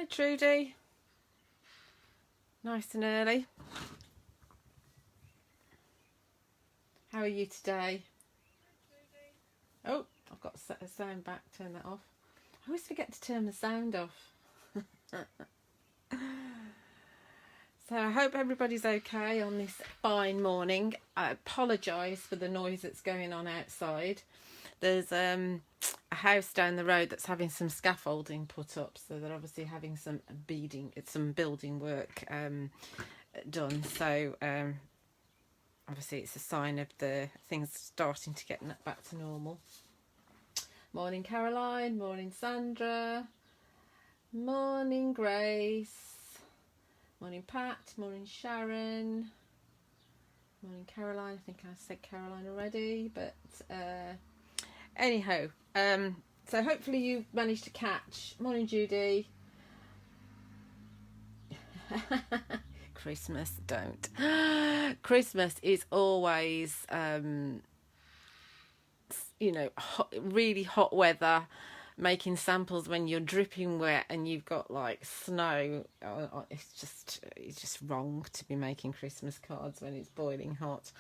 Hi Trudy, nice and early. How are you today? Oh, I've got to set the sound back, turn that off. I always forget to turn the sound off. So I hope everybody's okay on this fine morning. I apologise for the noise that's going on outside. There's a house down the road that's having some scaffolding put up, so they're obviously having some building work done. So obviously it's a sign of the things starting to get back to normal. Morning Caroline, morning Sandra, morning Grace, morning Pat, morning Sharon, morning Caroline. I think I said Caroline already, but anyhow, so hopefully you managed to catch. Morning Judy. Christmas, don't. Christmas is always really hot weather, making samples when you're dripping wet and you've got like snow. It's just wrong to be making Christmas cards when it's boiling hot.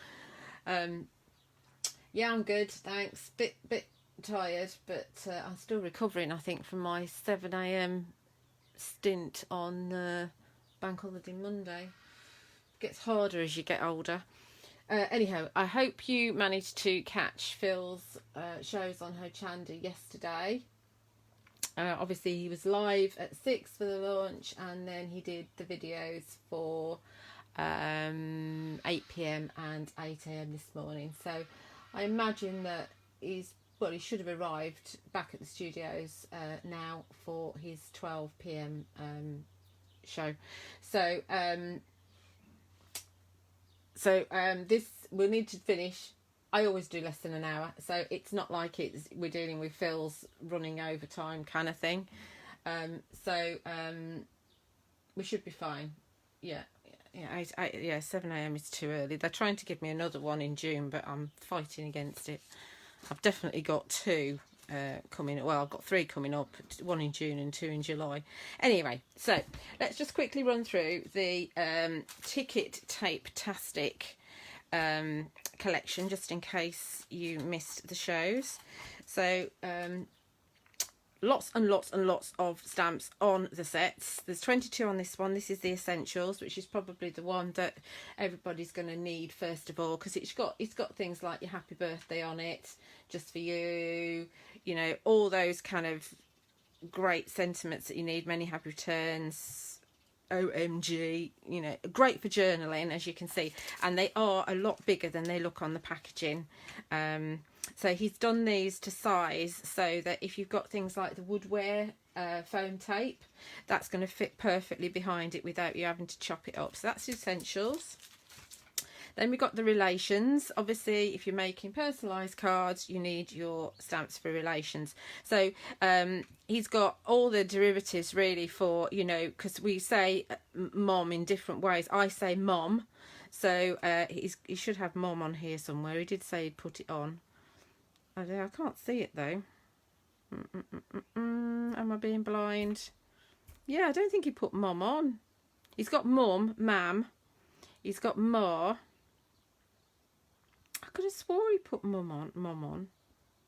Yeah, I'm good, thanks. Bit tired, but I'm still recovering, I think, from my 7 a.m. stint on Bank Holiday Monday. It gets harder as you get older. Anyhow, I hope you managed to catch Phil's shows on Ho Chanda yesterday. Obviously, he was live at 6 for the launch, and then he did the videos for 8 p.m. and 8 a.m. this morning. So I imagine that he should have arrived back at the studios now for his 12 p.m. show. So this we'll need to finish. I always do less than an hour, so it's not like we're dealing with Phil's running overtime kind of thing. We should be fine. Yeah, 7 a.m. is too early. They're trying to give me another one in June, but I'm fighting against it. I've definitely got two coming. Well, I've got 3 coming up, 1 in June and 2 in July. Anyway, so let's just quickly run through the Ticket Tapetastic collection, just in case you missed the shows. So lots and lots and lots of stamps on the sets. There's 22 on this one. This is the Essentials, which is probably the one that everybody's going to need first of all, because it's got things like your happy birthday on it, just for you, all those kind of great sentiments that you need. Many happy returns, OMG, great for journaling, as you can see, and they are a lot bigger than they look on the packaging. So he's done these to size so that if you've got things like the woodware foam tape, that's going to fit perfectly behind it without you having to chop it up. So that's the Essentials. Then we've got the Relations. Obviously, if you're making personalised cards, you need your stamps for Relations. So he's got all the derivatives really for, because we say mom in different ways. I say mom. So he should have mom on here somewhere. He did say he'd put it on. I can't see it though. Am I being blind? Yeah, I don't think he put mom on. He's got mum, mam. He's got ma. I could have swore he put mum on.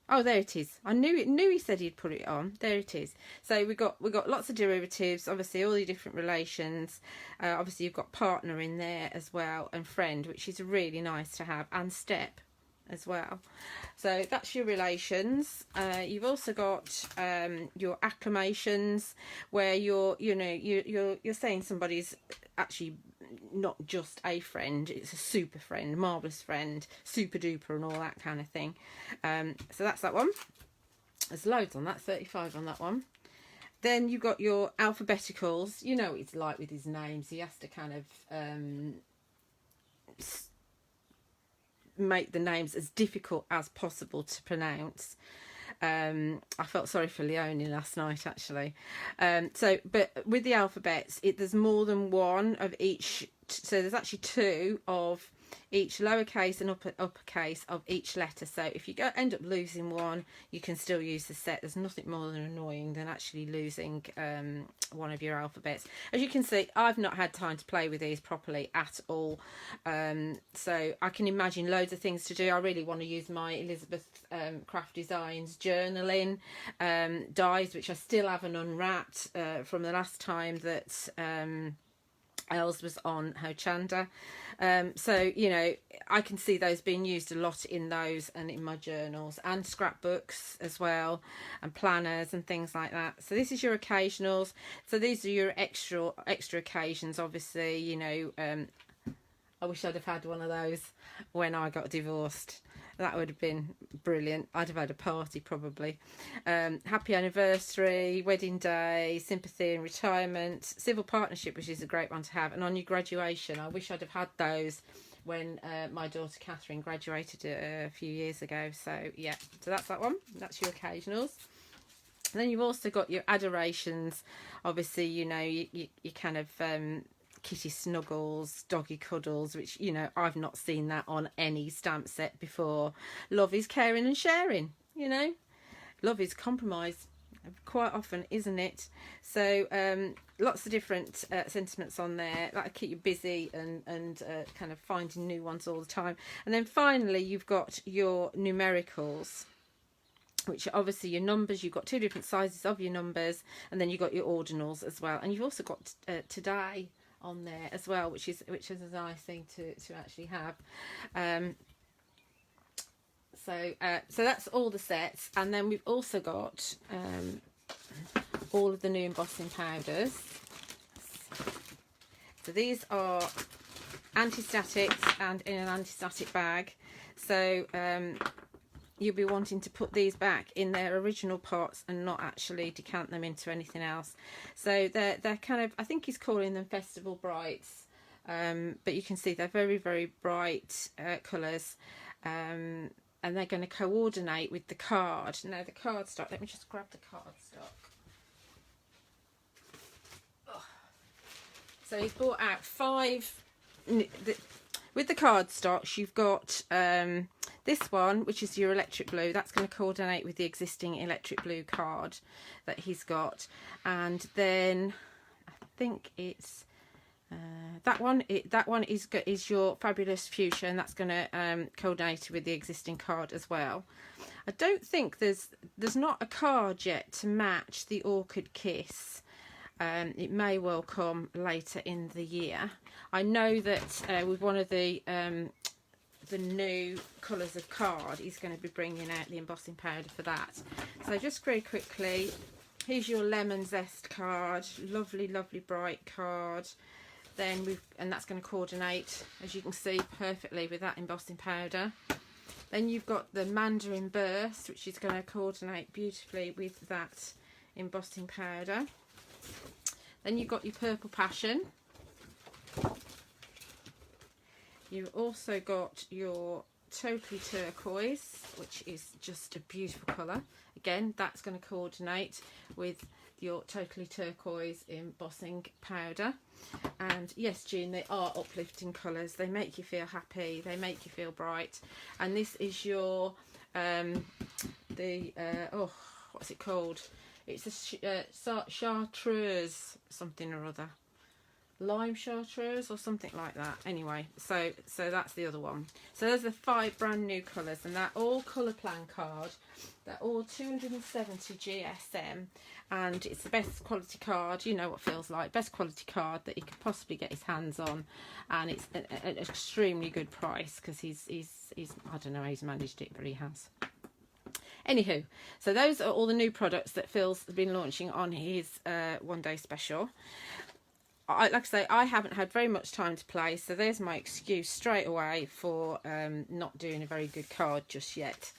Oh, there it is. I knew he said he'd put it on. There it is. So we got lots of derivatives, obviously all the different relations. Obviously you've got partner in there as well, and friend, which is really nice to have, and step as well. So that's your Relations. You've also got your acclamations, where you're saying somebody's actually not just a friend, it's a super friend, marvellous friend, super duper, and all that kind of thing. So that's that one. There's loads on that, 35 on that one. Then you've got your alphabeticals. What it's like with his names. He has to kind of make the names as difficult as possible to pronounce. I felt sorry for Leonie last night, actually. But with the alphabets, there's more than one of each. So there's actually 2 of each lowercase and uppercase of each letter. So if you end up losing one, you can still use the set. There's nothing more than annoying than actually losing one of your alphabets. As you can see, I've not had time to play with these properly at all. So I can imagine loads of things to do. I really want to use my Elizabeth Craft Designs journaling dies, which I still haven't unwrapped from the last time that Els was on Hochanda. So, you know, I can see those being used a lot in those and in my journals and scrapbooks as well, and planners and things like that. So this is your occasionals. So these are your extra occasions, obviously. You know, I wish I'd have had one of those when I got divorced. That would have been brilliant. I'd have had a party probably. Happy anniversary, wedding day, sympathy and retirement, civil partnership, which is a great one to have, and on your graduation. I wish I'd have had those when my daughter Catherine graduated a few years ago. So yeah, so that's that one. That's your occasionals. And then you've also got your adorations. Obviously, you know, you kind of kitty snuggles, doggy cuddles, which, you know, I've not seen that on any stamp set before. Love is caring and sharing, you know. Love is compromise, quite often, isn't it? So lots of different sentiments on there that'll keep you busy and kind of finding new ones all the time. And then finally you've got your numericals, which are obviously your numbers. You've got two different sizes of your numbers, and then you've got your ordinals as well. And you've also got today on there as well, which is a nice thing to actually have. So that's all the sets, and then we've also got all of the new embossing powders. So these are anti-statics and in an anti-static bag. So you'll be wanting to put these back in their original pots and not actually decant them into anything else. So they're kind of, I think he's calling them Festival Brights, but you can see they're very, very bright colours, and they're going to coordinate with the card. Now the cardstock, let me just grab the cardstock. So he's brought out 5, with the cardstocks you've got this one, which is your electric blue. That's going to coordinate with the existing electric blue card that he's got. And then I think it's that one is your Fabulous Fuchsia, and that's going to coordinate with the existing card as well. I don't think there's not a card yet to match the Orchid Kiss. It may well come later in the year. I know that with one of the new colours of card, he's going to be bringing out the embossing powder for that. So just very quickly, here's your Lemon Zest card. Lovely, lovely bright card. Then and that's going to coordinate, as you can see, perfectly with that embossing powder. Then you've got the Mandarin Burst, which is going to coordinate beautifully with that embossing powder. Then you've got your Purple Passion. You've also got your Totally Turquoise, which is just a beautiful colour. Again, that's going to coordinate with your Totally Turquoise embossing powder. And yes, Jean, they are uplifting colours. They make you feel happy. They make you feel bright. And this is your what's it called? It's a chartreuse something or other. Lime chartreuse or something like that. Anyway, so that's the other one. So there's the 5 brand new colours, and they're all colour plan card. They're all 270 GSM, and it's the best quality card. You know what it feels like. Best quality card that he could possibly get his hands on, and it's an extremely good price because he's I don't know how he's managed it, but he has. Anywho, so those are all the new products that Phil's been launching on his one day special. Like I say, I haven't had very much time to play, so there's my excuse straight away for not doing a very good card just yet.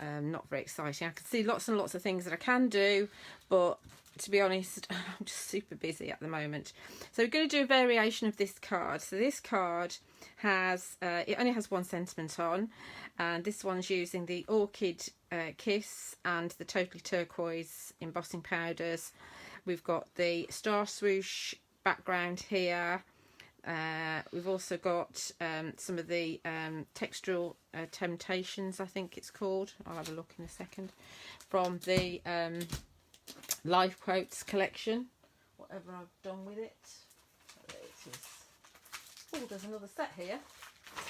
Not very exciting. I can see lots and lots of things that I can do, but to be honest, I'm just super busy at the moment. So we're going to do a variation of this card. So this card has, it only has one sentiment on, and this one's using the Orchid Kiss and the Totally Turquoise embossing powders. We've got the Star Swoosh background here, We've also got some of the textural Temptations, I think it's called. I'll have a look in a second. From the Life Quotes collection. Whatever I've done with it. There it is. Oh, there's another set here.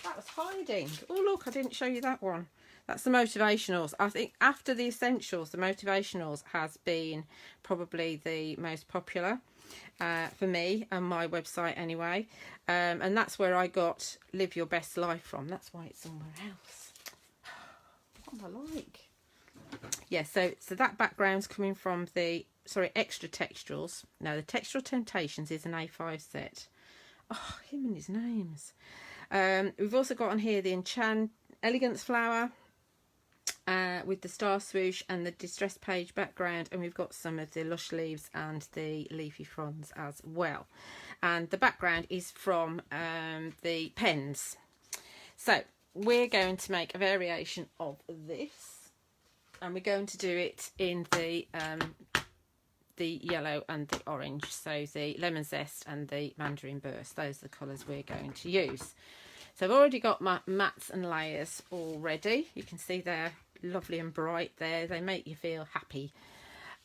That was hiding. Oh, look, I didn't show you that one. That's the motivationals. I think after the essentials, the motivationals has been probably the most popular for me and my website anyway. And that's where I got Live Your Best Life from. That's why it's somewhere else. What am I like? Yeah, so that background's coming from the, extra texturals. No, the Textural Temptations is an A5 set. Oh, him and his names. We've also got on here the Enchant Elegance Flower with the star swoosh and the distress page background, and we've got some of the lush leaves and the leafy fronds as well. And the background is from the pens. So we're going to make a variation of this, and we're going to do it in the yellow and the orange, so the lemon zest and the mandarin burst. Those are the colours we're going to use. So I've already got my mats and layers all ready. You can see they're lovely and bright there. They make you feel happy.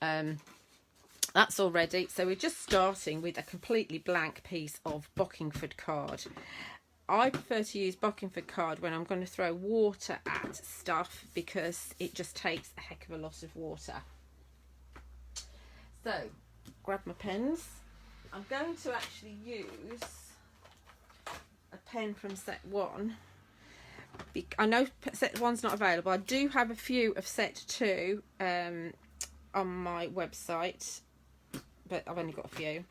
That's all ready. So we're just starting with a completely blank piece of Bockingford card. I prefer to use Bockingford card when I'm going to throw water at stuff, because it just takes a heck of a lot of water. So, grab my pens. I'm going to actually use a pen from set 1. I know set 1's not available. I do have a few of set 2 on my website, but I've only got a few.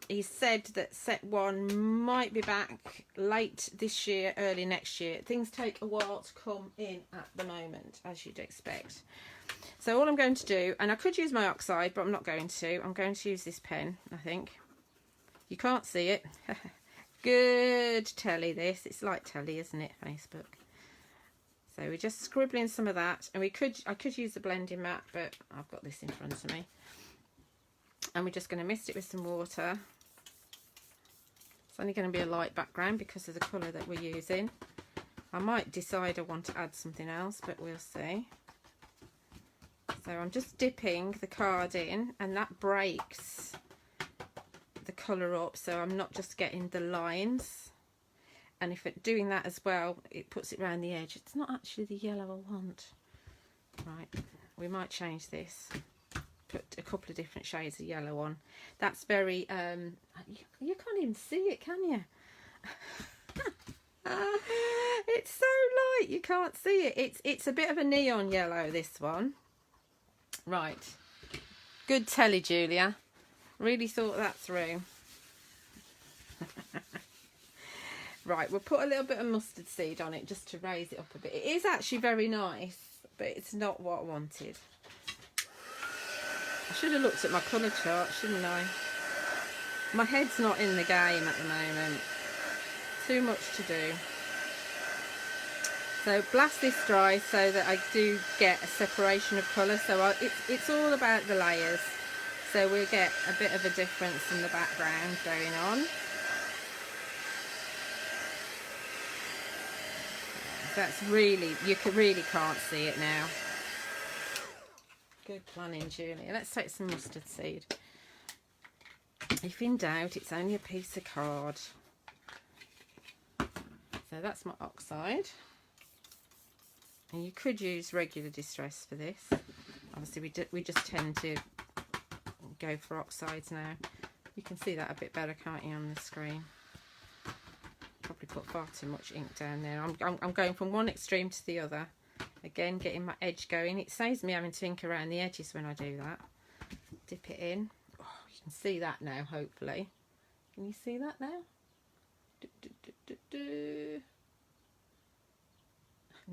He said that set 1 might be back late this year, early next year. Things take a while to come in at the moment, as you'd expect. So all I'm going to do, and I could use my oxide, but I'm not going to. I'm going to use this pen, I think. You can't see it. Good telly, this. It's like telly, isn't it, Facebook? So we're just scribbling some of that. And I could use the blending mat, but I've got this in front of me. And we're just going to mist it with some water. It's only going to be a light background because of the colour that we're using. I might decide I want to add something else, but we'll see. So I'm just dipping the card in, and that breaks the colour up, so I'm not just getting the lines. And if it's doing that as well, it puts it around the edge. It's not actually the yellow I want. Right, we might change this. Put a couple of different shades of yellow on. That's very, you can't even see it, can you? It's so light, you can't see it. It's a bit of a neon yellow, this one. Right, good telly, Julia. Really thought that through. Right, we'll put a little bit of mustard seed on it just to raise it up a bit. It is actually very nice, but it's not what I wanted. I should have looked at my colour chart, shouldn't I? My head's not in the game at the moment. Too much to do. So blast this dry so that I do get a separation of colour. So it's all about the layers. So we'll get a bit of a difference in the background going on. That's really, you really can't see it now. Good planning, Julia. Let's take some mustard seed. If in doubt, it's only a piece of card. So that's my oxide. And you could use regular distress for this. Obviously, we just tend to go for oxides now. You can see that a bit better, can't you, on the screen? Probably put far too much ink down there. I'm going from one extreme to the other. Again, getting my edge going. It saves me having to ink around the edges when I do that. Dip it in. Oh, you can see that now, hopefully. Can you see that now?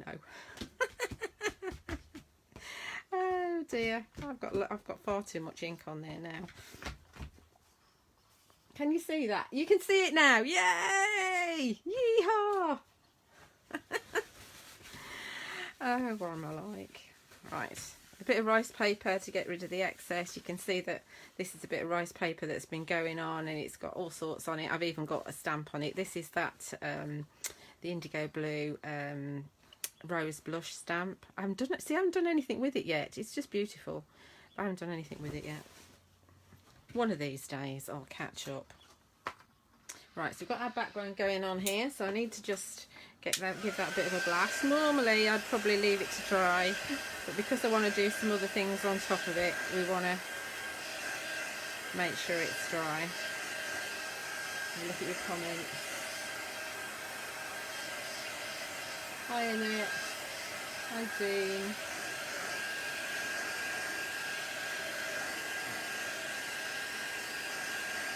No. Oh dear, I've got far too much ink on there now. Can you see that? You can see it now. Yay! Yeehaw! Oh, what am I like? Right, a bit of rice paper to get rid of the excess. You can see that this is a bit of rice paper that's been going on, and it's got all sorts on it. I've even got a stamp on it. This is that the indigo blue rose blush stamp. I haven't done anything with it yet. It's just beautiful. I haven't done anything with it yet. One of these days I'll catch up. Right, so we've got our background going on here, so I need to just give that a bit of a blast. Normally I'd probably leave it to dry, but because I want to do some other things on top of it, we want to make sure it's dry. Look at your comments. Hi Annette. Hi Dean.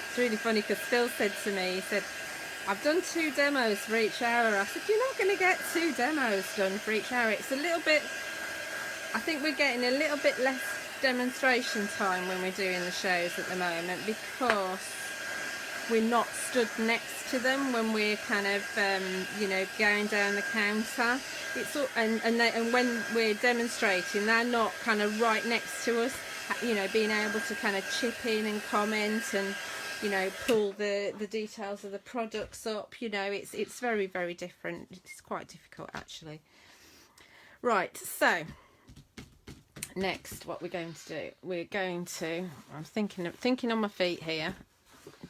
It's really funny because Phil said to me, he said, I've done 2 demos for each hour. I said, you're not going to get 2 demos done for each hour. It's a little bit, I think we're getting a little bit less demonstration time when we're doing the shows at the moment, because we're not stood next to them when we're kind of, you know, going down the counter. It's all, and when we're demonstrating, they're not kind of right next to us, you know, being able to kind of chip in and comment and, you know, pull the details of the products up. You know, it's very, very different. It's quite difficult actually. Right, so next what we're going to do, I'm thinking on my feet here,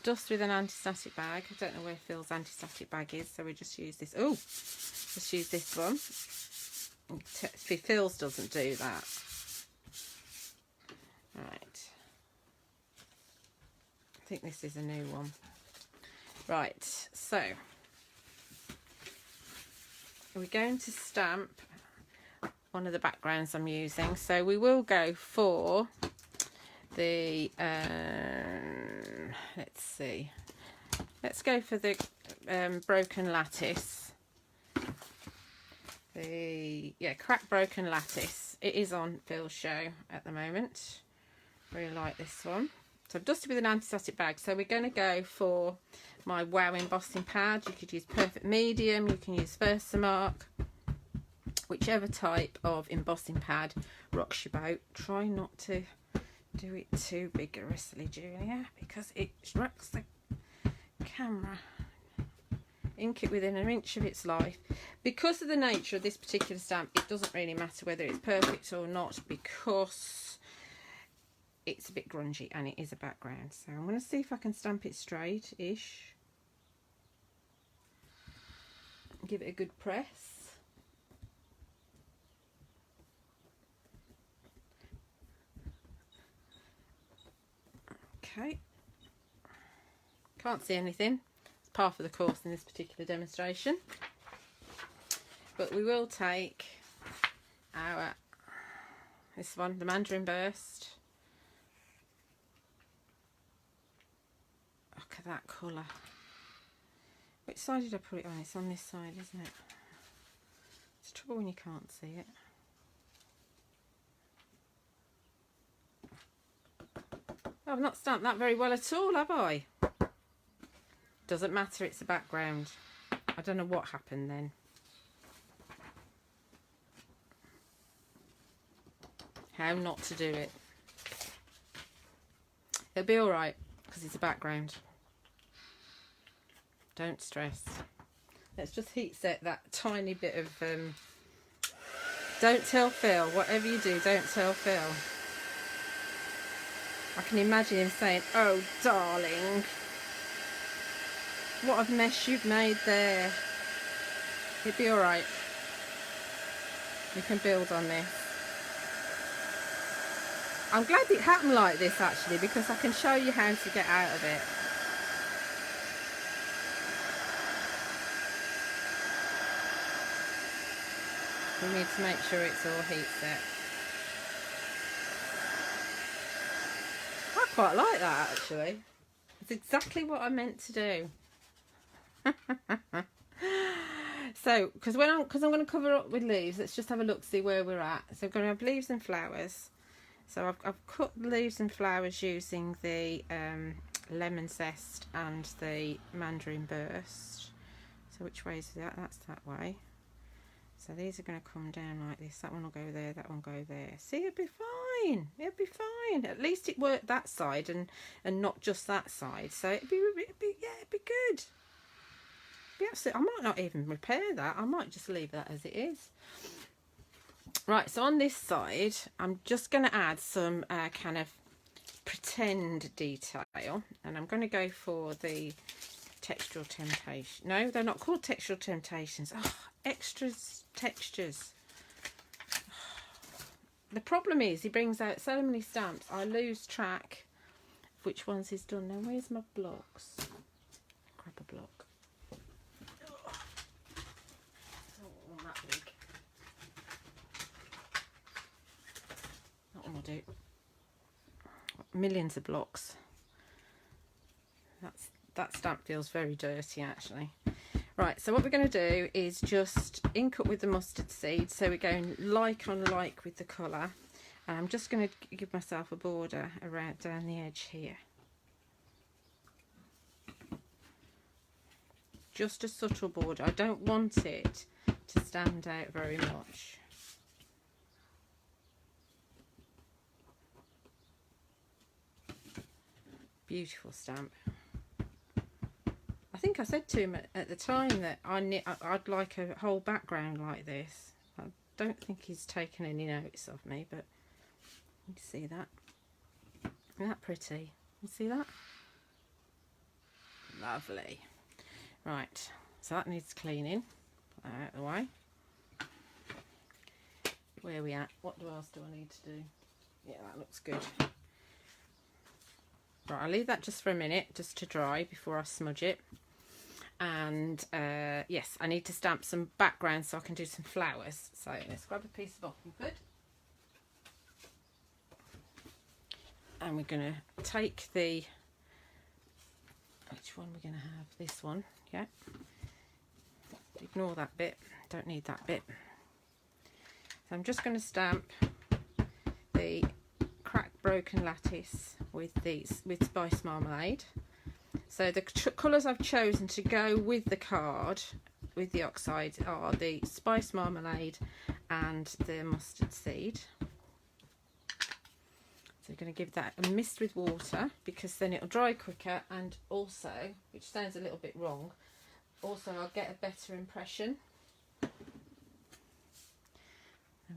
dust with an anti-static bag. I don't know where Phil's anti-static bag is, so we just use this. Oh, just use this one. Phil's doesn't do that. Right, I think this is a new one. Right, so we're going to stamp one of the backgrounds I'm using. So we will go for the let's see, let's go for the broken lattice, cracked broken lattice. It is on Phil's show at the moment. Really like this one. So I've dusted with an anti-static bag. So we're going to go for my Wow embossing pad. You could use Perfect Medium, you can use Versamark, whichever type of embossing pad rocks your boat. Try not to do it too vigorously, Julia, because it rocks the camera. Ink it within an inch of its life. Because of the nature of this particular stamp, it doesn't really matter whether it's perfect or not, because it's a bit grungy and it is a background. So I'm going to see if I can stamp it straight-ish. Give it a good press. Okay. Can't see anything. It's par for the course in this particular demonstration. But we will take this one, the Mandarin Burst. Look at that colour. Which side did I put it on? It's on this side, isn't it? It's trouble when you can't see it. I've not stamped that very well at all, have I? Doesn't matter, it's a background. I don't know what happened then. How not to do it. It'll be alright, because it's a background. Don't stress. Let's just heat set that tiny bit of... Don't tell Phil. Whatever you do, don't tell Phil. I can imagine him saying, oh darling, what a mess you've made there. It'll be alright. We can build on this. I'm glad it happened like this actually, because I can show you how to get out of it. We need to make sure it's all heat set. I quite like that actually. It's exactly what I meant to do. So, because I'm going to cover up with leaves, let's just have a look, see where we're at. So we're going to have leaves and flowers. So I've cut the leaves and flowers using the lemon zest and the Mandarin Burst. So which way is that? That's that way. So these are going to come down like this. That one will go there, that one will go there. See, it'll be fine. It'll be fine. At least it worked that side and not just that side. So it'd be good. Be absolutely, I might not even repair that. I might just leave that as it is. Right, so on this side, I'm just going to add some kind of pretend detail. And I'm going to go for the textural temptation. No, they're not called textural temptations. Oh, extras textures. The problem is he brings out so many stamps I lose track of which ones he's done. Now where's my blocks? Grab a block. Oh, that big. That one will do. Millions of blocks. That stamp feels very dirty actually. Right, so what we're going to do is just ink up with the mustard seed, so we're going like on like with the colour, and I'm just going to give myself a border around down the edge here, just a subtle border. I don't want it to stand out very much. Beautiful stamp. I think I said to him at the time that I'd like a whole background like this. I don't think he's taken any notice of me, but you can see that. Isn't that pretty? You see that? Lovely. Right, so that needs cleaning. Put that out of the way. Where are we at? What else do I need to do? Yeah, that looks good. Right, I'll leave that just for a minute, just to dry before I smudge it. And yes, I need to stamp some background so I can do some flowers. So let's grab a piece of opal wood. And we're going to take the, which one we're going to have? This one, yeah. Ignore that bit, don't need that bit. So I'm just going to stamp the cracked broken lattice with spice marmalade. So the colours I've chosen to go with the card, with the oxide, are the spice marmalade and the mustard seed. So we're going to give that a mist with water, because then it'll dry quicker, and also, which sounds a little bit wrong, also I'll get a better impression. And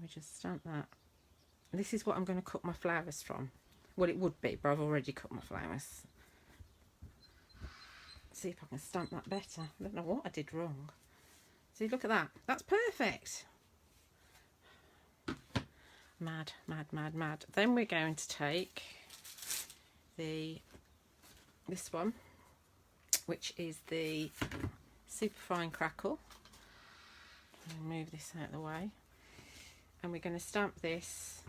we just stamp that. This is what I'm going to cut my flowers from. Well, it would be, but I've already cut my flowers. See if I can stamp that better. I don't know what I did wrong. See, look at that. That's perfect. Mad, mad, mad, mad. Then we're going to take this one, which is the Superfine Crackle. I'll move this out of the way. And we're going to stamp this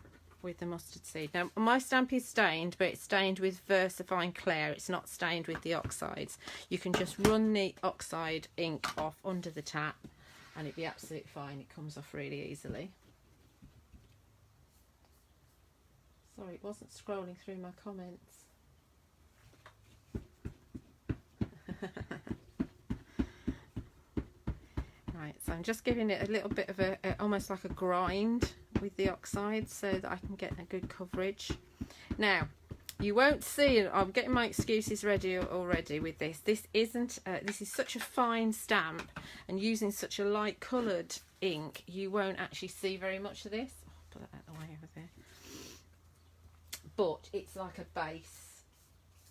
with the mustard seed. Now my stamp is stained, but it's stained with VersaFine Clair. It's not stained with the oxides. You can just run the oxide ink off under the tap and it'd be absolutely fine. It comes off really easily. Sorry, it wasn't scrolling through my comments. Right, so I'm just giving it a little bit of a almost like a grind with the oxide so that I can get a good coverage. Now, you won't see, I'm getting my excuses ready already with this. This isn't, this is such a fine stamp, and using such a light coloured ink, you won't actually see very much of this. I'll put that out the way over there. But it's like a base,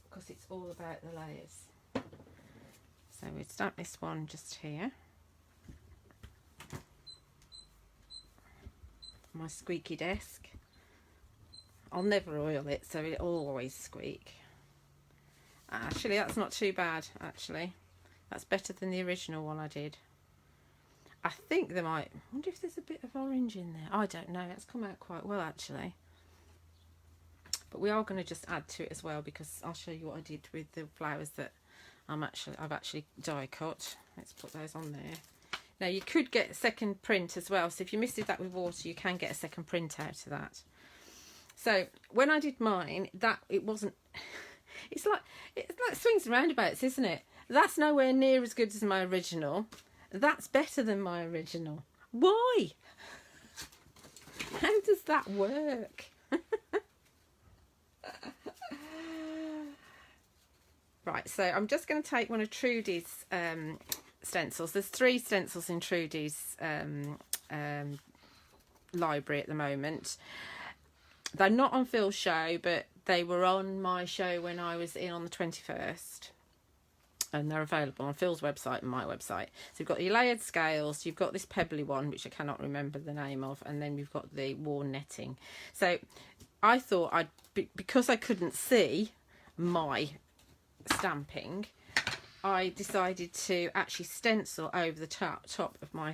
because it's all about the layers. So we'll stamp this one just here. My squeaky desk. I'll never oil it, so it'll always squeak. Actually, that's not too bad, actually. That's better than the original one I did. I think there might, I wonder if there's a bit of orange in there. I don't know, it's come out quite well, actually. But we are going to just add to it as well, because I'll show you what I did with the flowers that I've actually die cut. Let's put those on there. Now you could get a second print as well, so if you misted that with water, you can get a second print out of that. So when I did mine, it wasn't. It's like swings and roundabouts, isn't it? That's nowhere near as good as my original. That's better than my original. Why? How does that work? Right, so I'm just going to take one of Trudy's stencils. There's 3 stencils in Trudy's library at the moment. They're not on Phil's show, but they were on my show when I was in on the 21st. And they're available on Phil's website and my website. So you've got your layered scales, you've got this pebbly one, which I cannot remember the name of, and then you've got the worn netting. So I thought because I couldn't see my stamping, I decided to actually stencil over the top of my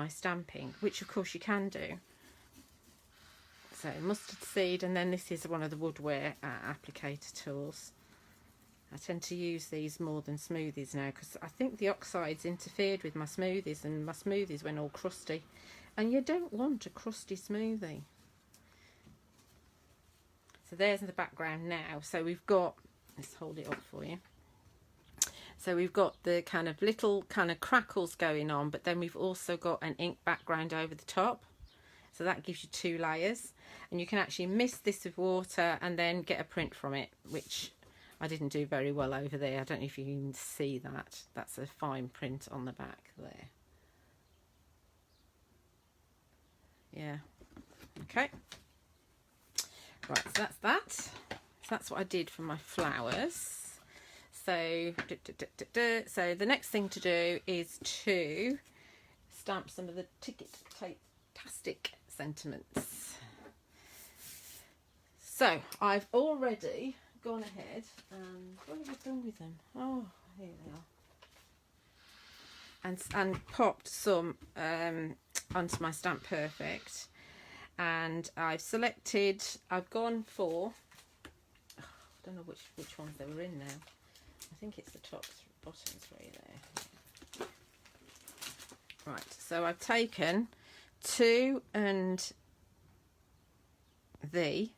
stamping, which of course you can do. So mustard seed, and then this is one of the woodware applicator tools. I tend to use these more than smoothies now because I think the oxides interfered with my smoothies and my smoothies went all crusty, and you don't want a crusty smoothie. So there's in the background now. So we've got, let's hold it up for you. So we've got the kind of little kind of crackles going on, but then we've also got an ink background over the top. So that gives you 2 layers, and you can actually mist this with water and then get a print from it, which I didn't do very well over there. I don't know if you can see that. That's a fine print on the back there. Yeah. Okay. Right, so that's that. So that's what I did for my flowers. So, so the next thing to do is to stamp some of the Tapetastic sentiments. So I've already gone ahead and what have I done with them? Oh, here they are. And popped some onto my Stamp Perfect, and I've selected. I've gone for. I don't know which ones they were in now. I think it's the bottom 3 there. Right, so I've taken 2 and the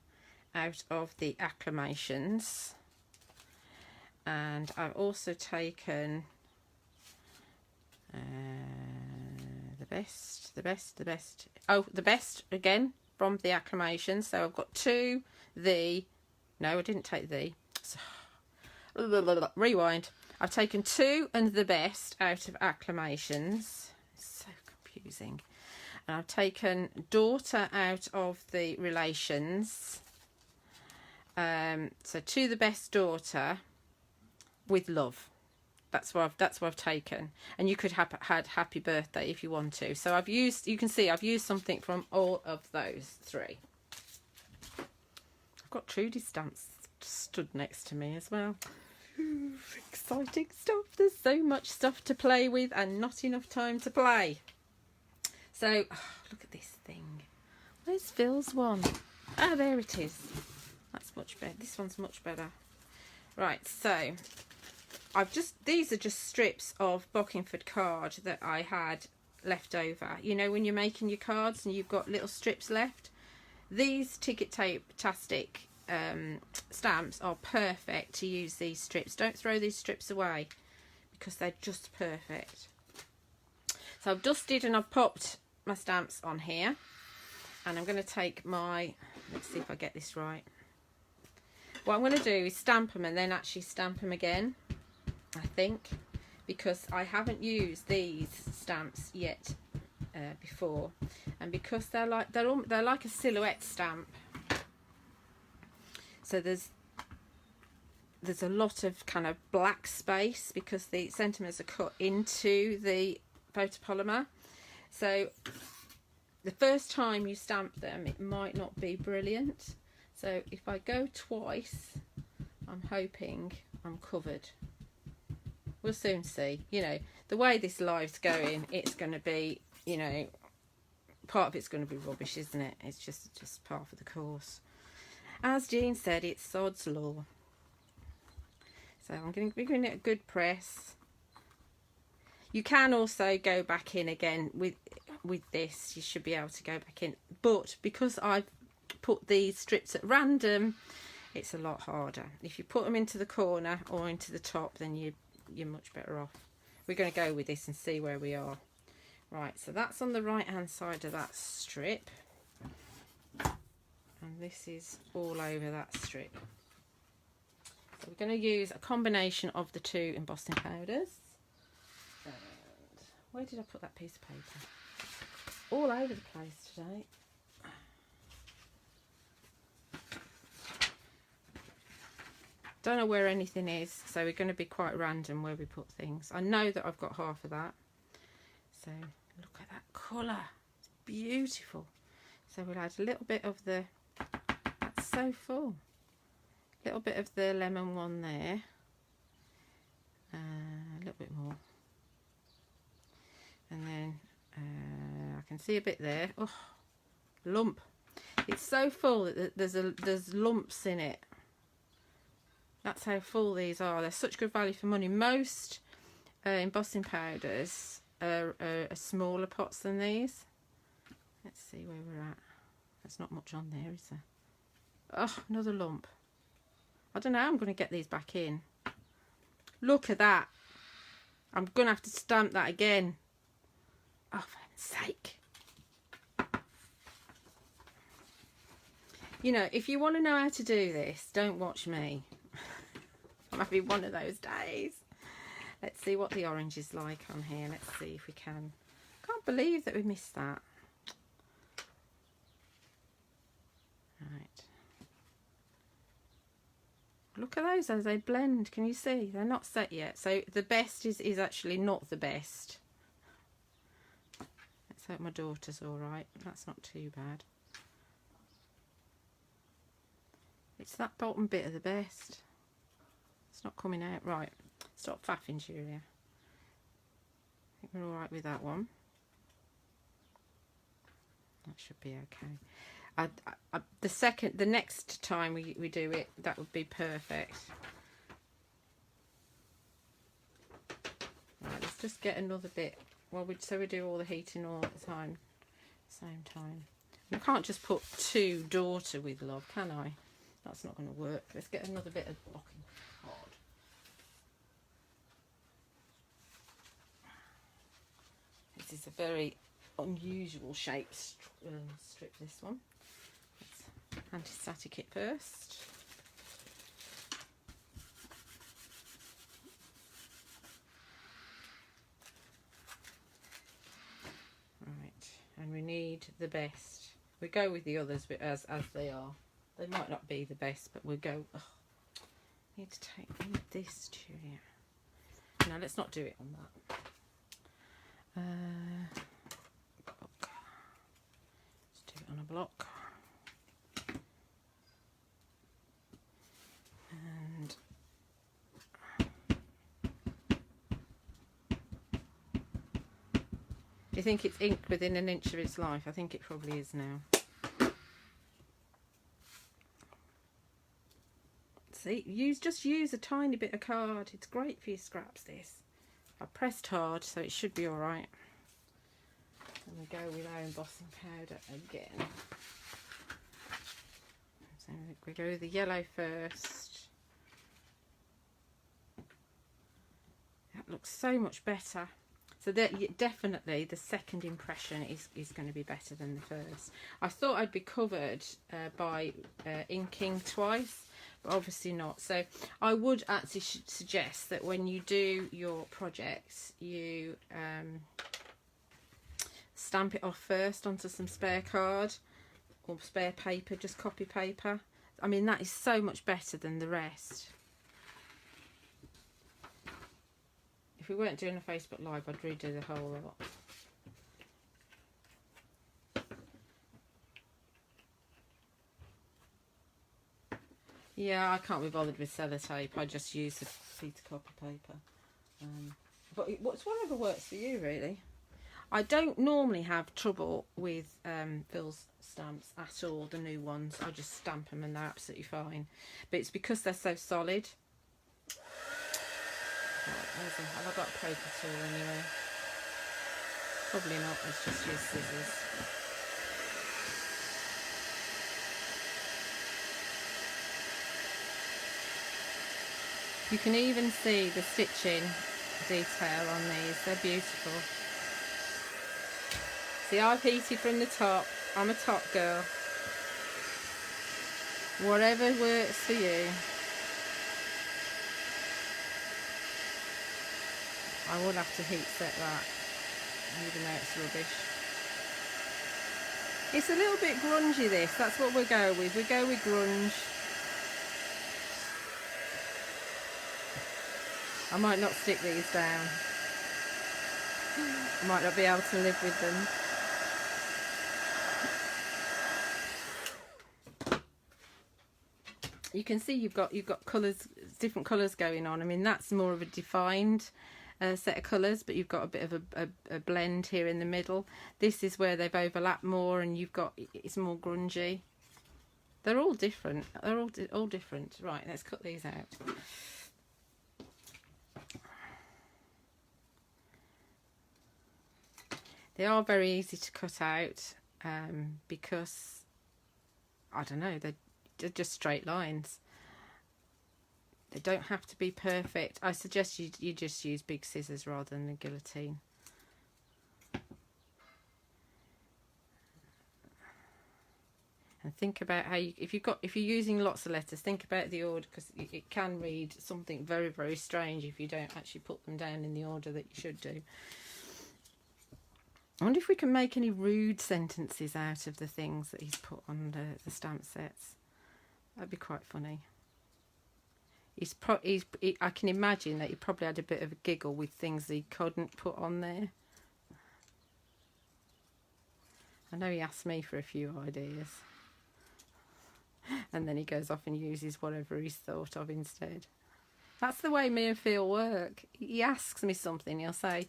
out of the acclamations, and I've also taken the best again from the acclamations. So I've got 2 no, I didn't take rewind. I've taken 2 and the best out of acclamations. It's so confusing. And I've taken daughter out of the relations. So to the best daughter with love. That's what I've taken. And you could have had happy birthday if you want to. So I've used, you can see I've used something from all of those 3. I've got Trudy stamps stood next to me as well. Ooh, exciting stuff. There's so much stuff to play with and not enough time to play. So look at this thing. Where's Phil's one? Ah, there it is. That's much better. This one's much better. Right, so these are just strips of Bockingford card that I had left over. You know, when you're making your cards and you've got little strips left, these Tapetastic stamps are perfect to use these strips. Don't throw these strips away because they're just perfect. So I've dusted and I've popped my stamps on here, and I'm going to take my, let's see if I get this right. What I'm going to do is stamp them and then actually stamp them again, I think, because I haven't used these stamps yet before, and because they're like a silhouette stamp. So there's a lot of kind of black space because the sentiments are cut into the photopolymer. So the first time you stamp them, it might not be brilliant. So if I go twice, I'm hoping I'm covered. We'll soon see. You know, the way this live's going, it's going to be, you know, part of it's going to be rubbish, isn't it? It's just part of the course. As Jean said, it's sod's law. So I'm going to be giving it a good press. You can also go back in again with this. You should be able to go back in. But because I've put these strips at random, it's a lot harder. If you put them into the corner or into the top, then you're much better off. We're going to go with this and see where we are. Right, so that's on the right hand side of that strip, and this is all over that strip. So we're going to use a combination of the two embossing powders. And where did I put that piece of paper? All over the place today. Don't know where anything is, so we're going to be quite random where we put things. I know that I've got half of that. So look at that colour. It's beautiful. So we'll add a little bit of the, that's so full. A little bit of the lemon one there. A little bit more. And then I can see a bit there. Oh, lump. It's so full that there's lumps in it. That's how full these are. They're such good value for money. Most embossing powders are smaller pots than these. Let's see where we're at. There's not much on there, is there? Oh, another lump. I don't know how I'm going to get these back in. Look at that. I'm going to have to stamp that again. Oh, for heaven's sake. You know, if you want to know how to do this, don't watch me. I'm having one of those days. Let's see what the orange is like on here. Let's see if we can. Can't believe that we missed that. Right. Look at those as they blend. Can you see? They're not set yet. So the best is actually not the best. Let's hope my daughter's all right. That's not too bad. It's that bottom bit of the best. It's not coming out right. Stop faffing, Julia. I think we're all right with that one. That should be okay. The next time we do it, that would be perfect. Right, let's just get another bit. Well, so we do all the heating all at the same time. I can't just put two daughter with love, can I? That's not going to work. Let's get another bit of blocking hard. This is a very unusual shaped strip, this one. Let's anti-static it first. Right, and we need the best. We go with the others as they are. They might not be the best, but we'll go. Oh, I need to take this, Julia. No, let's not do it on that. Block. Let's do it on a block. And do you think it's inked within an inch of its life? I think it probably is now. See, just use a tiny bit of card. It's great for your scraps, this. I pressed hard, so it should be alright. And we go with our embossing powder again. So we go with the yellow first. That looks so much better. So that definitely the second impression is going to be better than the first. I thought I'd be covered by inking twice, but obviously not. So I would actually suggest that when you do your projects, you stamp it off first onto some spare card or spare paper, just copy paper. I mean, that is so much better than the rest. If we weren't doing a Facebook Live, I'd redo the whole lot. Yeah, I can't be bothered with sellotape. I just use a piece of copy paper. But it's whatever works for you, really. I don't normally have trouble with Phil's stamps at all, the new ones. I just stamp them and they're absolutely fine. But it's because they're so solid. Right, have I got a paper tool anyway? Probably not. Let's just use scissors. You can even see the stitching detail on these. They're beautiful. See, I've heated from the top. I'm a top girl. Whatever works for you. I will have to heat set that, even though it's rubbish. It's a little bit grungy, this. That's what we'll go with. We go with grunge. I might not stick these down. I might not be able to live with them. You can see you've got colours, different colours going on. I mean, that's more of a defined set of colours, but you've got a bit of a blend here in the middle. This is where they've overlapped more, and you've got, it's more grungy. They're all different. They're all different. Right, let's cut these out. They are very easy to cut out because, I don't know, they're just straight lines. They don't have to be perfect. I suggest you just use big scissors rather than a guillotine. And think about how you, if you're using lots of letters, think about the order, because it can read something very, very strange if you don't actually put them down in the order that you should do. I wonder if we can make any rude sentences out of the things that he's put on the stamp sets. That'd be quite funny. I can imagine that he probably had a bit of a giggle with things that he couldn't put on there. I know he asked me for a few ideas. And then he goes off and uses whatever he's thought of instead. That's the way me and Phil work. He asks me something, he'll say,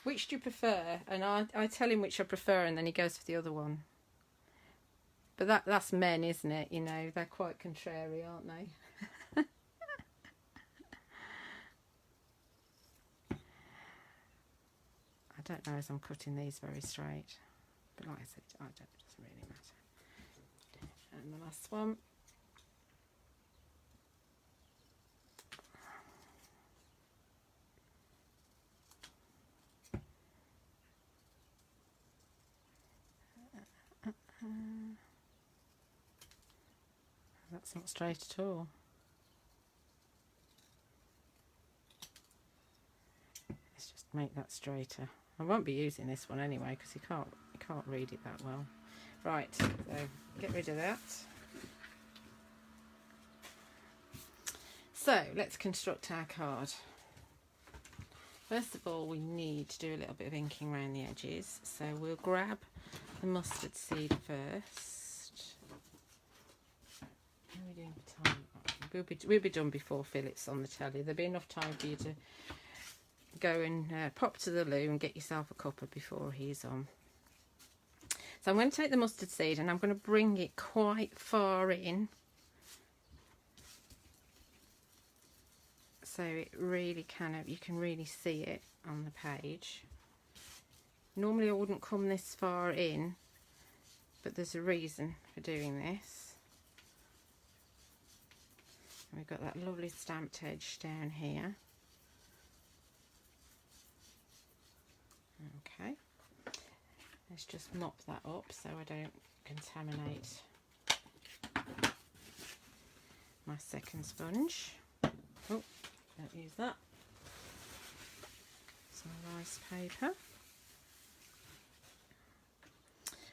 which do you prefer? And I tell him which I prefer, and then he goes for the other one. But that's men, isn't it? You know, they're quite contrary, aren't they? I don't know as I'm cutting these very straight. But like I said, it doesn't really matter. And the last one. That's not straight at all. Let's just make that straighter. I won't be using this one anyway because you can't read it that well. Right, so get rid of that. So let's construct our card. First of all, we need to do a little bit of inking around the edges. So we'll grab the mustard seed first. How are we doing for time? We'll be done before Philip's on the telly. There'll be enough time for you to go and pop to the loo and get yourself a cuppa before he's on. So I'm going to take the mustard seed and I'm going to bring it quite far in, so it really you can really see it on the page. Normally I wouldn't come this far in, but there's a reason for doing this. And we've got that lovely stamped edge down here. Okay, let's just mop that up so I don't contaminate my second sponge. Oh, don't use that. Some rice paper.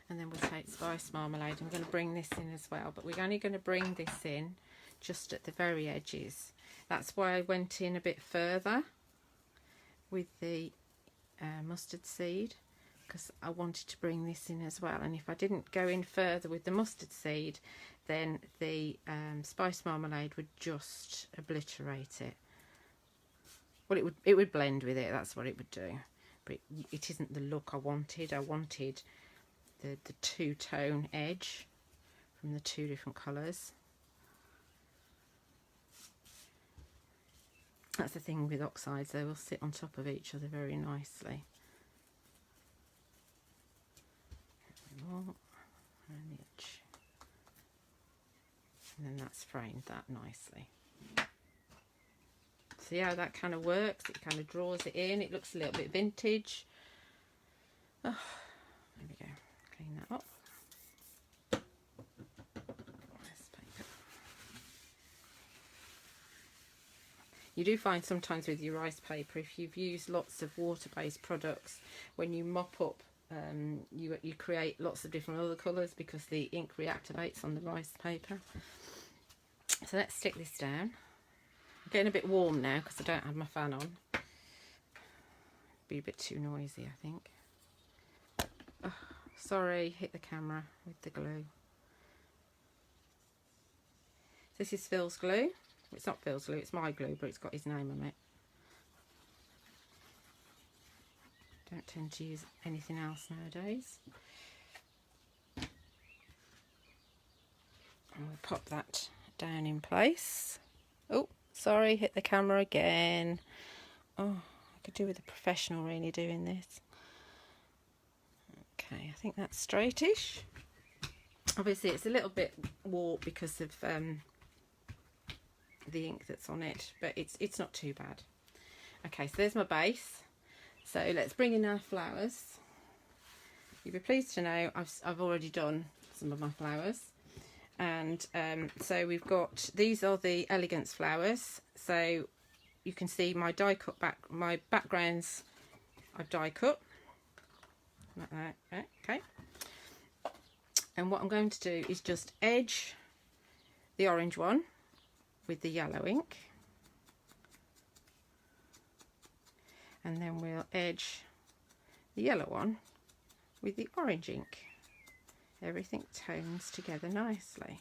And then we'll take spice marmalade. I'm going to bring this in as well, but we're only going to bring this in just at the very edges. That's why I went in a bit further with the mustard seed, because I wanted to bring this in as well. And if I didn't go in further with the mustard seed, then the spice marmalade would just obliterate it. Well, it would blend with it, that's what it would do, but it isn't the look I wanted. I wanted the two-tone edge from the two different colours. That's the thing with oxides, they will sit on top of each other very nicely. More around the edge. And then that's framed that nicely. See how that kind of works? It kind of draws it in. It looks a little bit vintage. Oh, There we go. Clean that up. Rice paper. You do find sometimes with your rice paper, if you've used lots of water-based products, when you mop up, you create lots of different other colours because the ink reactivates on the rice paper. So let's stick this down. I'm getting a bit warm now because I don't have my fan on. Be a bit too noisy, I think. Oh, sorry, hit the camera with the glue. This is Phil's glue. It's not Phil's glue, it's my glue, but it's got his name on it. Don't tend to use anything else nowadays. And we'll pop that down in place. Oh, sorry, hit the camera again. Oh, I could do with a professional really doing this. Okay, I think that's straightish. Obviously it's a little bit warped because of the ink that's on it, but it's not too bad. Okay, so there's my base. So let's bring in our flowers. You'll be pleased to know I've already done some of my flowers. And so we've got, these are the elegance flowers. So you can see my die cut my backgrounds I've die cut. Like that, okay. And what I'm going to do is just edge the orange one with the yellow ink. And then we'll edge the yellow one with the orange ink. Everything tones together nicely.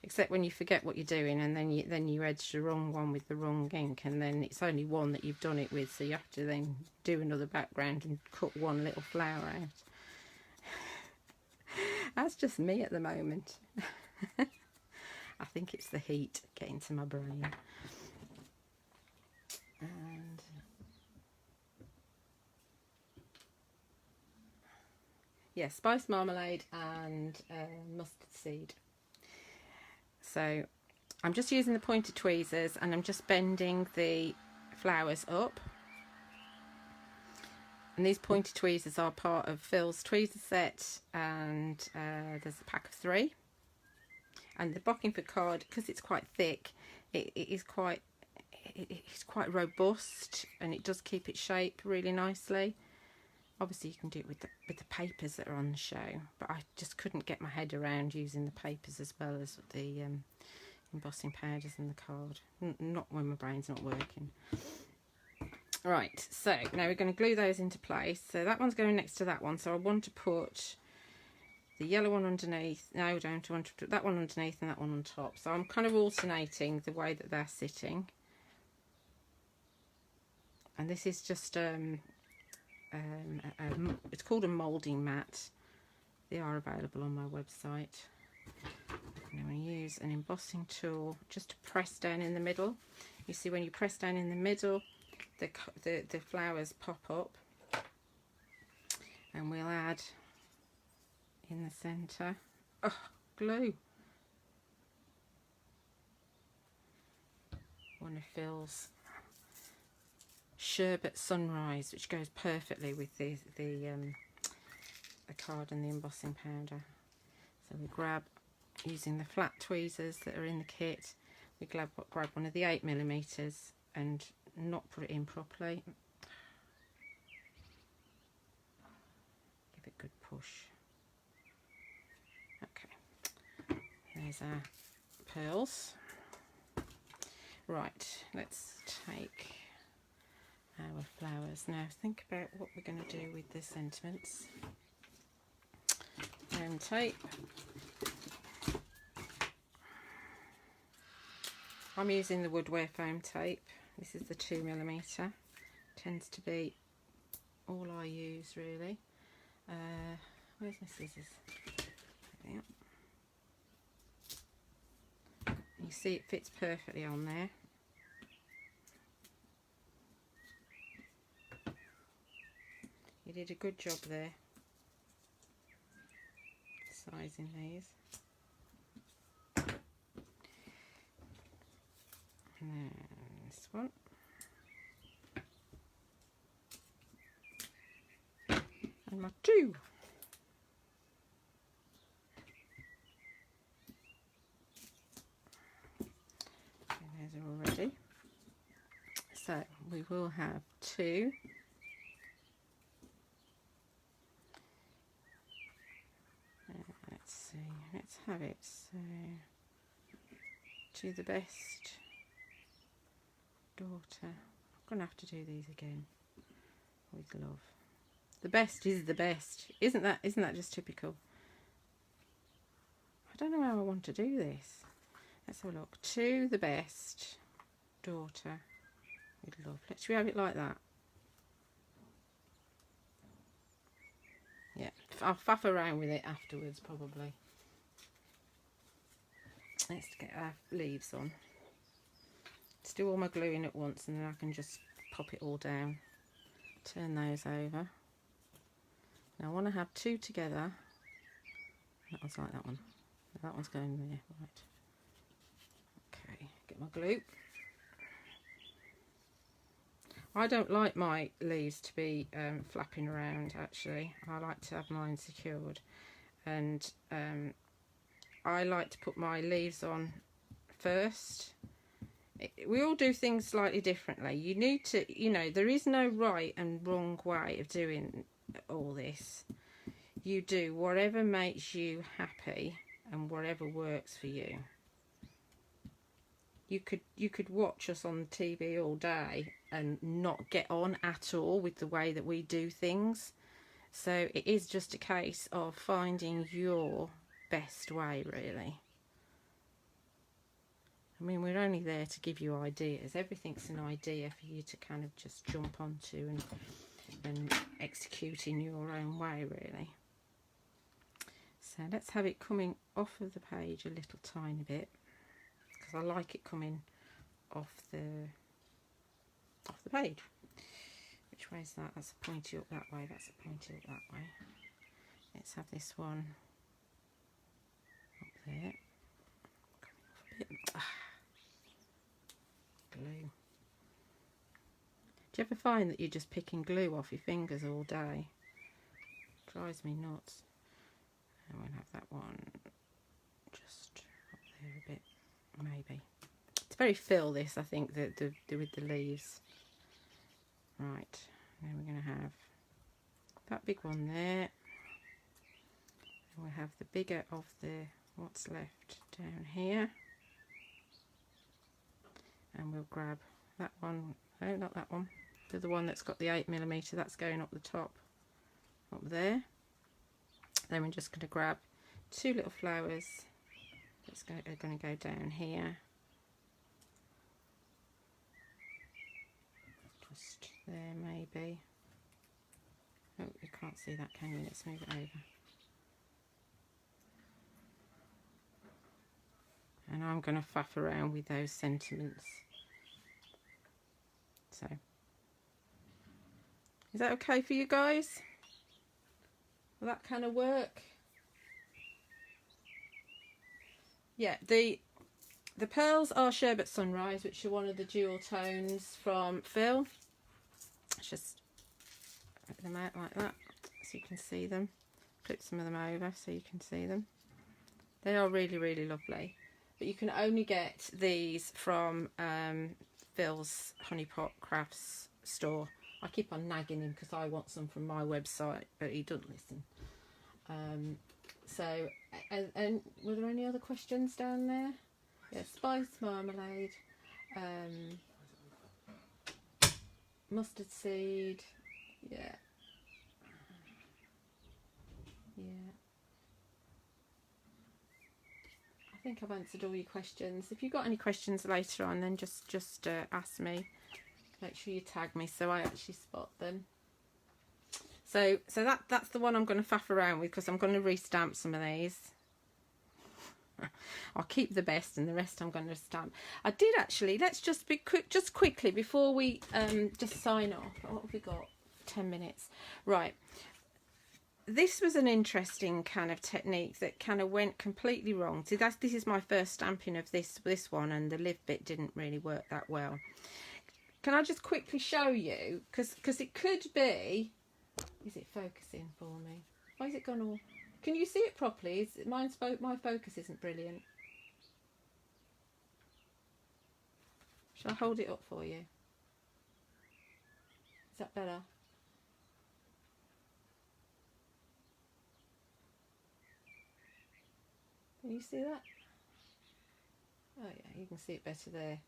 Except when you forget what you're doing and then you edge the wrong one with the wrong ink, and then it's only one that you've done it with, so you have to then do another background and cut one little flower out. That's just me at the moment. I think it's the heat getting to my brain. And yeah, spice marmalade and mustard seed. So I'm just using the pointed tweezers and I'm just bending the flowers up. And these pointed tweezers are part of Phil's tweezer set, and there's a pack of 3. And the Bockingford card, because it's quite thick, it's quite robust, and it does keep its shape really nicely. Obviously you can do it with the papers that are on the show, but I just couldn't get my head around using the papers as well as the embossing powders and the card. Not when my brain's not working. Right, so now we're going to glue those into place. So that one's going next to that one, so I want to put the yellow one underneath. No, I don't want to put that one underneath and that one on top. So I'm kind of alternating the way that they're sitting. And this is just it's called a moulding mat. They are available on my website. And I'm going to use an embossing tool just to press down in the middle. You see, when you press down in the middle, the flowers pop up, and we'll add in the centre, glue, one of Phil's sherbet sunrise, which goes perfectly with the card and the embossing powder. So we grab, using the flat tweezers that are in the kit, we grab one of the 8mm and not put it in properly. Give it a good push. Okay, there's our pearls. Right, let's take our flowers now. Think about what we're going to do with the sentiments. Foam tape. I'm using the woodware foam tape. This is the 2mm. Tends to be all I use really. Where's my scissors? There. You see it fits perfectly on there. You did a good job there, sizing these. And then this one. And my 2. Okay, those are all ready. So we will have 2. Let's see, let's have it. So, to the best daughter. I'm going to have to do these again with love. The best is the best. Isn't that just typical? I don't know how I want to do this. Let's have a look. To the best daughter with love. Let's have it like that. Yeah, I'll faff around with it afterwards probably. Let's get our leaves on. Let's do all my gluing at once and then I can just pop it all down. Turn those over. Now I want to have 2 together. That one's like that one. That one's going there. Right. Okay, get my glue. I don't like my leaves to be flapping around actually. I like to have mine secured. And I like to put my leaves on first. We all do things slightly differently. You need to, you know, there is no right and wrong way of doing all this. You do whatever makes you happy and whatever works for you. You could watch us on TV all day and not get on at all with the way that we do things. So it is just a case of finding your best way, really. I mean, we're only there to give you ideas. Everything's an idea for you to kind of just jump onto and execute in your own way, really. So let's have it coming off of the page a little tiny bit, because I like it coming off the page. Which way is that? That's a pointy up that way. That's a pointy up that way. Let's have this one up there. Glue. Do you ever find that you're just picking glue off your fingers all day? It drives me nuts. And we'll have that one just up there a bit, maybe. It's very fill, this, I think, with the leaves. Right, then we're going to have that big one there. And we'll have the bigger of the what's left down here. And we'll grab that one, no, not that one, the one that's got the 8mm, that's going up the top, up there. Then we're just going to grab 2 little flowers that's going to go down here. Just there maybe. Oh, you can't see that, can you? Let's move it over. And I'm going to faff around with those sentiments. So, is that okay for you guys? Will that kind of work? Yeah, the pearls are Sherbet Sunrise, which are one of the dual tones from Phil. Just put them out like that so you can see them. Flip some of them over so you can see them. They are really, really lovely. But you can only get these from Phil's Honeypot Crafts store. I keep on nagging him because I want some from my website, but he doesn't listen. So, and were there any other questions down there? Yeah, spice marmalade, mustard seed, yeah. I think I've answered all your questions. If you've got any questions later on, then just ask me. Make sure you tag me so I actually spot them. So that's the one I'm going to faff around with, because I'm going to restamp some of these. I'll keep the best and the rest I'm going to stamp. I did actually, let's just be quick, just quickly before we just sign off. What have we got? 10 minutes. Right. This was an interesting kind of technique that kind of went completely wrong. See, this is my first stamping of this one, and the live bit didn't really work that well. Can I just quickly show you? Because it could be Is it focusing for me? Why is it gone all... Can you see it properly? My focus isn't brilliant. Shall I hold it up for you? Is that better? Can you see that? Oh yeah, you can see it better there.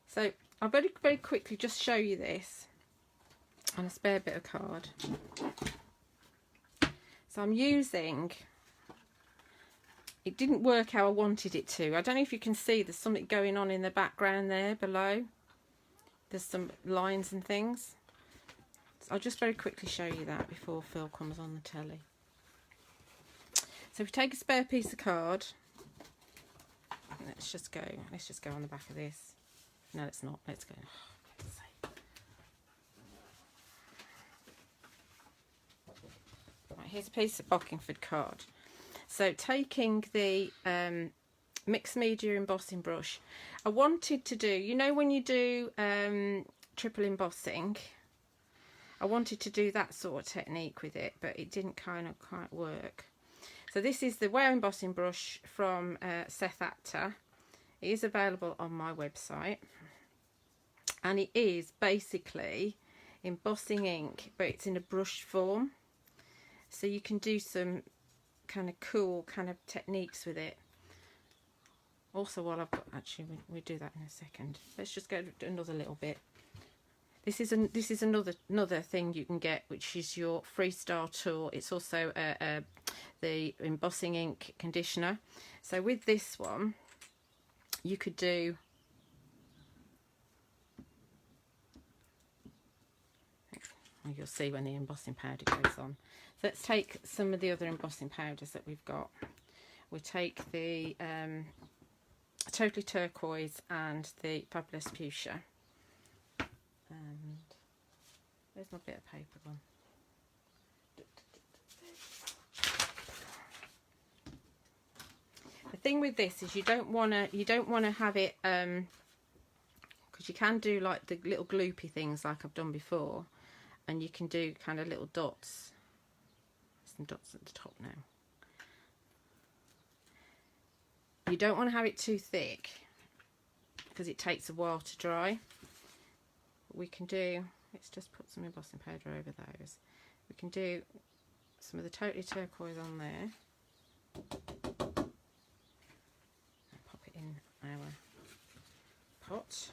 So I'll very quickly just show you this on a spare bit of card. So I'm using, it didn't work how I wanted it to. I don't know if you can see, there's something going on in the background there below. There's some lines and things. So I'll just very quickly show you that before Phil comes on the telly. So if you take a spare piece of card, let's just go on the back of this. No, it's not. Let's go. Right, here's a piece of Bockingford card. So taking the mixed media embossing brush, I wanted to do, you know when you do triple embossing, I wanted to do that sort of technique with it, but it didn't kind of quite work. So this is the Wow embossing brush from Seth Actor. It is available on my website, and it is basically embossing ink, but it's in a brush form. So you can do some kind of cool kind of techniques with it. Also, while I've got, actually we do that in a second. Let's just go another little bit. This is another thing you can get, which is your Freestyle tool. It's also the embossing ink conditioner. So with this one, you could do, you'll see when the embossing powder goes on. So let's take some of the other embossing powders that we've got. We'll take the Totally Turquoise and the Fabulous Fuchsia. And there's my bit of paper one. The thing with this is you don't want to have it because you can do like the little gloopy things like I've done before, and you can do kind of little dots. Some dots at the top now. You don't want to have it too thick because it takes a while to dry. What we can do, let's just put some embossing powder over those. We can do some of the Totally Turquoise on there. Pop it in our pot.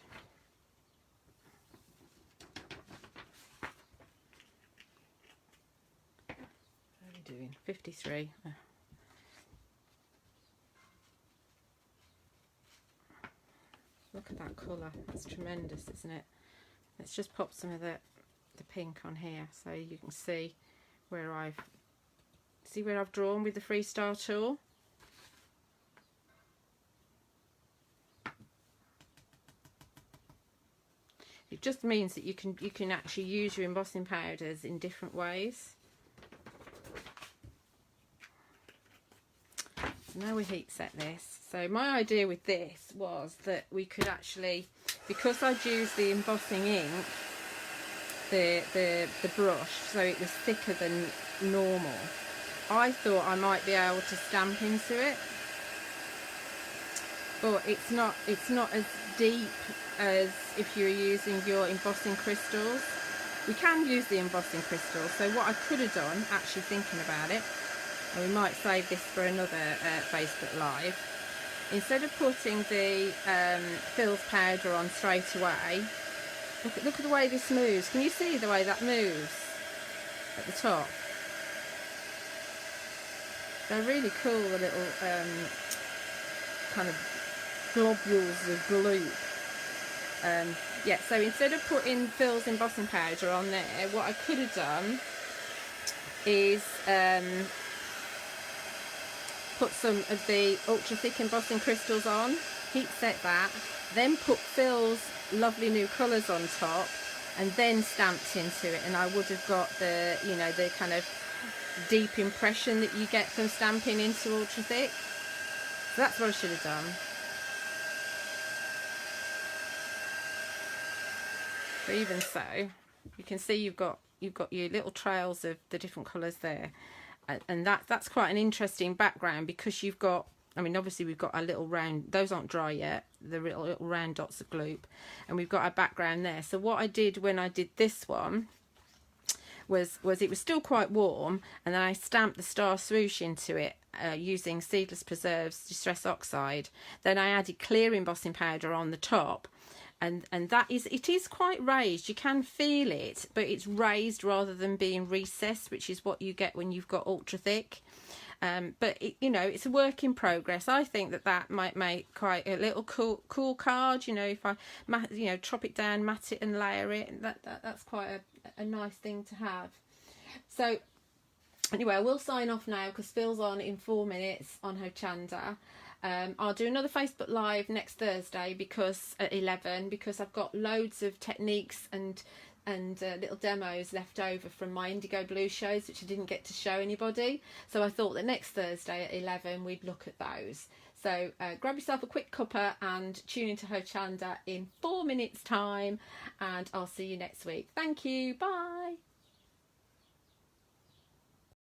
What are we doing? 53. Oh. Look at that colour, that's tremendous, isn't it? Let's just pop some of the pink on here so you can see where I've drawn with the Freestyle tool. It just means that you can actually use your embossing powders in different ways. So now we heat set this. So my idea with this was that we could actually, because I'd used the embossing ink, the brush, so it was thicker than normal, I thought I might be able to stamp into it, but it's not as deep as if you're using your embossing crystals. We can use the embossing crystals, so what I could have done, actually thinking about it, and we might save this for another Facebook Live, instead of putting the Phil's powder on straight away, look at the way this moves. Can you see the way that moves at the top? They're really cool, the little kind of globules of glue. Yeah, so instead of putting Phil's embossing powder on there, what I could have done is put some of the ultra thick embossing crystals on, heat set that, then put Phil's lovely new colours on top, and then stamped into it, and I would have got the, you know, the kind of deep impression that you get from stamping into ultra thick. So that's what I should have done. But even so, you can see you've got you've got your little trails of the different colours there, and that's quite an interesting background, because you've got, I mean, obviously we've got our little round, those aren't dry yet, the little round dots of gloop, and we've got our background there. So what I did when I did this one was it was still quite warm, and then I stamped the Star Swoosh into it using Seedless Preserves Distress Oxide. Then I added clear embossing powder on the top, and that is, it is quite raised. You can feel it, but it's raised rather than being recessed, which is what you get when you've got ultra thick. But it, you know, it's a work in progress. I think that might make quite a little cool card. You know, if I chop it down, mat it, and layer it, that's quite a nice thing to have. So anyway, I will sign off now because Phil's on in 4 minutes on Hochanda. I'll do another Facebook Live next Thursday at 11, because I've got loads of techniques and little demos left over from my Indigo Blue shows, which I didn't get to show anybody. So I thought that next Thursday at 11 we'd look at those. So grab yourself a quick cuppa and tune into Hochanda in 4 minutes time, and I'll see you next week. Thank you. Bye.